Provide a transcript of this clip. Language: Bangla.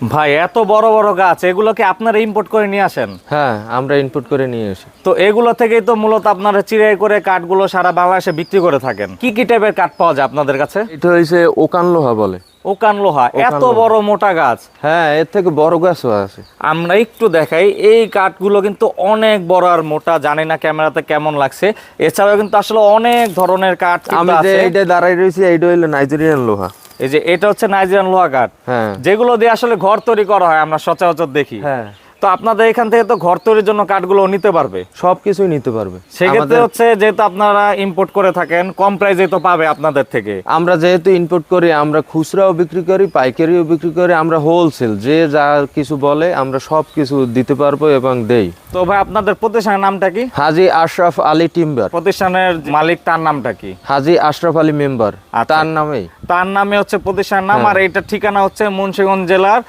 ভাই এত বড় বড় গাছ, এগুলো কি আপনারা ইম্পোর্ট করে নিয়ে আসেন? হ্যাঁ, আমরা ইনপুট করে নিয়ে আসি। তো এগুলো থেকেই তো মূলত আপনারা চিরাই করে কাঠগুলো সারা বাংলাদেশে বিক্রি করে থাকেন। কি কি টাইপের কাঠ পাওয়া যায় আপনাদের কাছে? এটা হইছে ওকান লোহা বলে। ওকান লোহা, এত লোহা। বড় মোটা গাছ। হ্যাঁ, এর থেকে বড় গাছও আছে। আমরা একটু দেখাই, এই কাঠগুলো কিন্তু অনেক বড় আর মোটা, জানি না ক্যামেরাতে কেমন লাগছে। এছাড়াও কিন্তু আসলে অনেক ধরনের কাঠ কিন্তু আমি যে আছে। এইটা দাঁড়াই রয়েছি, এইটা হইলো নাইজেরিয়ান লোহা। এই যে এটা হচ্ছে নাইজেরিয়ান লোহা কাঠ, হ্যাঁ যেগুলো দিয়ে আসলে ঘর তৈরি করা হয়, আমরা সচরাচর দেখি। হ্যাঁ, তো আপনাদের এখান থেকে তো ঘর তৈরির জন্য কাঠগুলো নিতে পারবে। সবকিছুই নিতে পারবে। সেক্ষেত্রে হচ্ছে যেহেতু আপনারা ইম্পোর্ট করে থাকেন, কম প্রাইসে তো পাবে আপনাদের থেকে। আমরা যেহেতু ইনপুট করি, আমরা খুচরাও বিক্রি করি, পাইকারিও বিক্রি করি, আমরা হোলসেল, যে যা কিছু বলে আমরা সব কিছু দিতে পারবো এবং দেই। তো ভাই আপনাদের প্রতিষ্ঠানের নামটা কি? হাজী আশরাফ আলী টিম্বার। প্রতিষ্ঠানের মালিক তার নামটা কি? হাজী আশরাফ আলী মেম্বার, আচ্ছা। তার নামেই। তার নামে হচ্ছে প্রতিষ্ঠানের নাম। হ্যাঁ। আর এইটার ঠিকানা হচ্ছে মুন্সিগঞ্জ জেলার